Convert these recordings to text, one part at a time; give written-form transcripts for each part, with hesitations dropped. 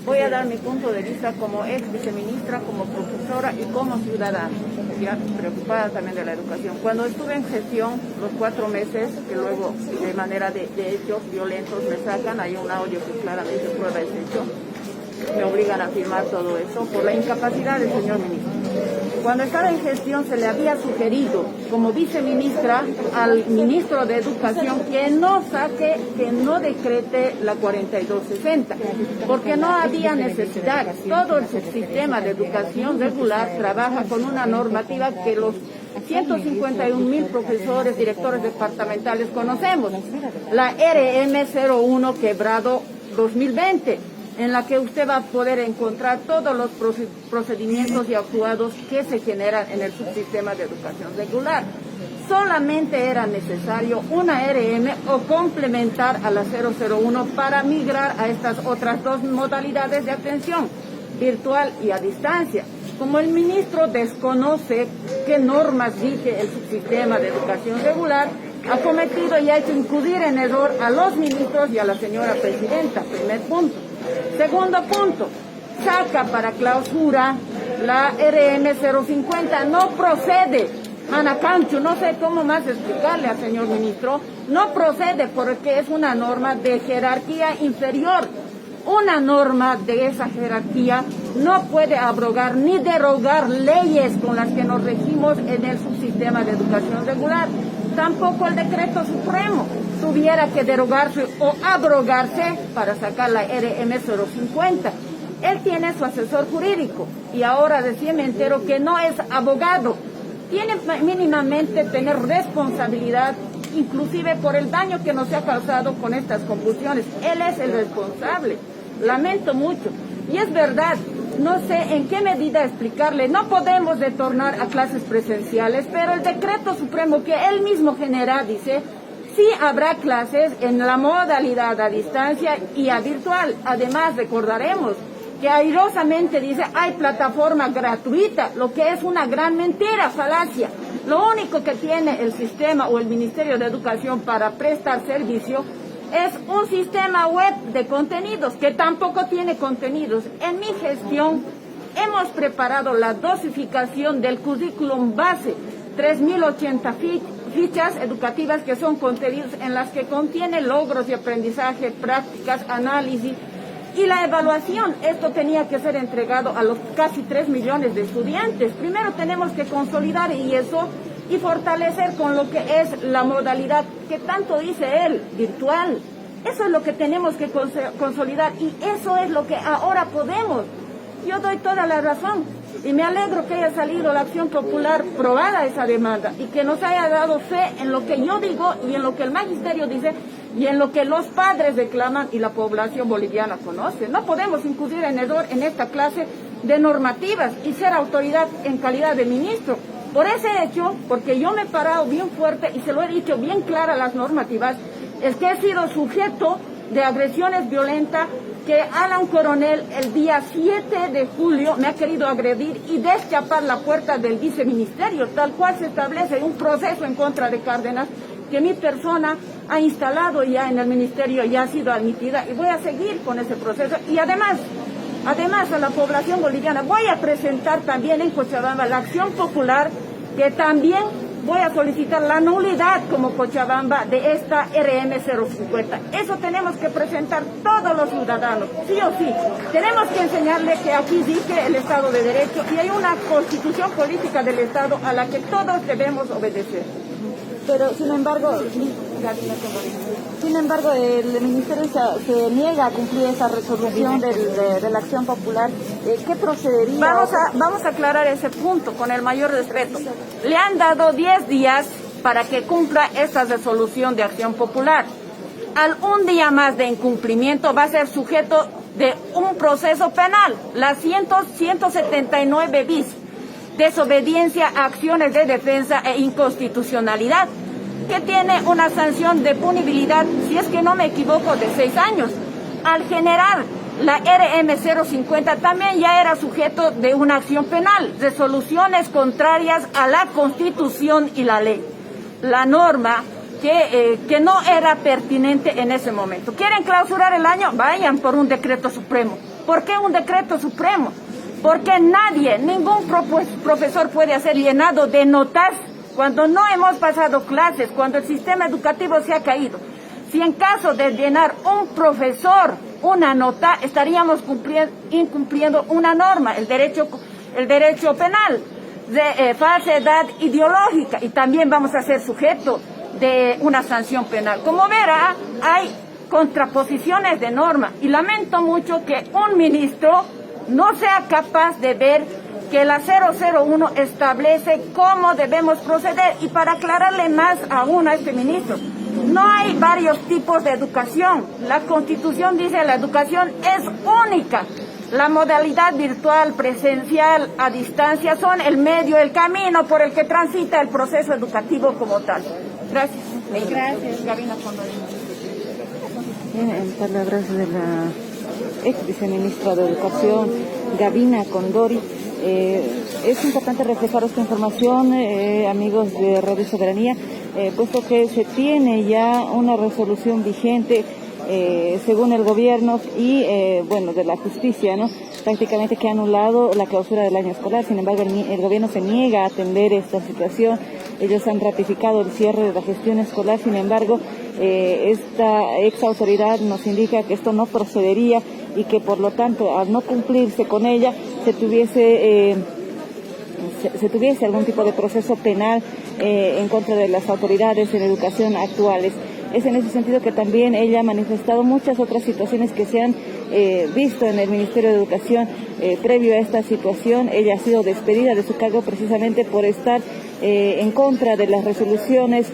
Voy a dar mi punto de vista como ex viceministra, como profesora y como ciudadana, ya preocupada también de la educación. Cuando estuve en gestión, los 4 meses, que luego de manera de hechos violentos me sacan, hay un audio que claramente prueba ese hecho, me obligan a firmar todo eso por la incapacidad del señor ministro. Cuando estaba en gestión se le había sugerido como viceministra al ministro de Educación que no decrete la 4260, porque no había necesidad. Todo el sistema de educación regular trabaja con una normativa que los 151.000 profesores, directores departamentales conocemos, la RM01 quebrado 2020. En la que usted va a poder encontrar todos los procedimientos y actuados que se generan en el subsistema de educación regular. Solamente era necesario una RM o complementar a la 001 para migrar a estas otras dos modalidades de atención, virtual y a distancia. Como el ministro desconoce qué normas rige el subsistema de educación regular, ha cometido y ha hecho incurrir en error a los ministros y a la señora presidenta, primer punto. Segundo punto, saca para clausura la RM050, no procede, Manacancho, no sé cómo más explicarle al señor ministro, no procede porque es una norma de jerarquía inferior. Una norma de esa jerarquía no puede abrogar ni derogar leyes con las que nos regimos en el subsistema de educación regular. Tampoco el decreto supremo tuviera que derogarse o abrogarse para sacar la RM050. Él tiene su asesor jurídico y ahora recién me entero que no es abogado. Tiene mínimamente tener responsabilidad, inclusive por el daño que nos ha causado con estas convulsiones. Él es el responsable. Lamento mucho. Y es verdad, no sé en qué medida explicarle, no podemos retornar a clases presenciales, pero el decreto supremo que él mismo genera dice, sí habrá clases en la modalidad a distancia y a virtual. Además, recordaremos que airosamente dice, hay plataforma gratuita, lo que es una gran mentira, falacia. Lo único que tiene el sistema o el Ministerio de Educación para prestar servicio es un sistema web de contenidos, que tampoco tiene contenidos. En mi gestión hemos preparado la dosificación del currículum base, 3.080 fichas educativas que son contenidos en las que contiene logros de aprendizaje, prácticas, análisis y la evaluación. Esto tenía que ser entregado a los casi 3 millones de estudiantes. Primero tenemos que consolidar y fortalecer con lo que es la modalidad que tanto dice él, virtual. Eso es lo que tenemos que consolidar y eso es lo que ahora podemos. Yo doy toda la razón y me alegro que haya salido la acción popular probada esa demanda y que nos haya dado fe en lo que yo digo y en lo que el magisterio dice y en lo que los padres reclaman y la población boliviana conoce. No podemos incurrir en error en esta clase de normativas y ser autoridad en calidad de ministro. Por ese hecho, porque yo me he parado bien fuerte y se lo he dicho bien clara las normativas, es que he sido sujeto de agresiones violentas, que Alan Coronel el día 7 de julio me ha querido agredir y deschapar la puerta del viceministerio, tal cual se establece un proceso en contra de Cárdenas, que mi persona ha instalado ya en el ministerio, ya ha sido admitida y voy a seguir con ese proceso. Y además a la población boliviana voy a presentar también en Cochabamba la acción popular, que también voy a solicitar la nulidad como Cochabamba de esta RM050. Eso tenemos que presentar todos los ciudadanos, sí o sí. Tenemos que enseñarle que aquí rige el Estado de Derecho y hay una constitución política del Estado a la que todos debemos obedecer. Pero, sin embargo, el Ministerio se niega a cumplir esa resolución de la acción popular. ¿Qué procedería? Vamos a aclarar ese punto con el mayor respeto. Le han dado 10 días para que cumpla esta resolución de acción popular. Al un día más de incumplimiento va a ser sujeto de un proceso penal, la 179 bis. Desobediencia a acciones de defensa e inconstitucionalidad, que tiene una sanción de punibilidad, si es que no me equivoco, de 6 años. Al generar la RM050 también ya era sujeto de una acción penal, resoluciones contrarias a la Constitución y la ley. La norma que no era pertinente en ese momento. ¿Quieren clausurar el año? Vayan por un decreto supremo. ¿Por qué un decreto supremo? Porque nadie, ningún profesor puede ser llenado de notas cuando no hemos pasado clases, cuando el sistema educativo se ha caído. Si en caso de llenar un profesor una nota, estaríamos incumpliendo una norma, el derecho penal de falsedad ideológica, y también vamos a ser sujetos de una sanción penal. Como verá, hay contraposiciones de norma y lamento mucho que un ministro no sea capaz de ver que la 001 establece cómo debemos proceder. Y para aclararle más aún a este ministro, no hay varios tipos de educación. La Constitución dice que la educación es única. La modalidad virtual, presencial, a distancia son el medio, el camino por el que transita el proceso educativo como tal. Gracias. Gracias. Gabina Condori. Bien, en palabras de la ex viceministra de Educación, Gabina Condori. Es importante reflejar esta información, amigos de Radio Soberanía, puesto que se tiene ya una resolución vigente según el gobierno y bueno, de la justicia, ¿no? Prácticamente que ha anulado la clausura del año escolar. Sin embargo, el gobierno se niega a atender esta situación. Ellos han ratificado el cierre de la gestión escolar. Sin embargo, esta ex autoridad nos indica que esto no procedería y que por lo tanto, al no cumplirse con ella, se tuviese algún tipo de proceso penal en contra de las autoridades en educación actuales. Es en ese sentido que también ella ha manifestado muchas otras situaciones que se han visto en el Ministerio de Educación previo a esta situación. Ella ha sido despedida de su cargo precisamente por estar en contra de las resoluciones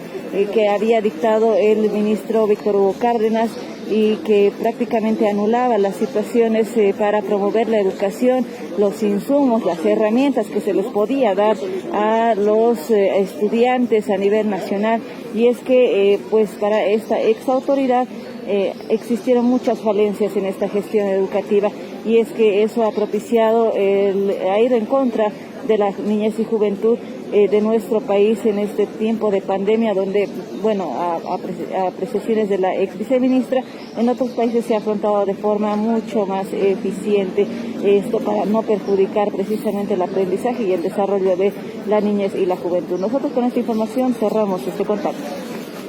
que había dictado el ministro Víctor Hugo Cárdenas y que prácticamente anulaba las situaciones para promover la educación, los insumos, las herramientas que se les podía dar a los estudiantes a nivel nacional. Y es que pues para esta ex autoridad existieron muchas falencias en esta gestión educativa, y es que eso ha propiciado, ha ido en contra de la niñez y juventud de nuestro país en este tiempo de pandemia, donde, bueno, a apreciaciones de la ex viceministra, en otros países se ha afrontado de forma mucho más eficiente, esto para no perjudicar precisamente el aprendizaje y el desarrollo de la niñez y la juventud. Nosotros con esta información cerramos este contacto.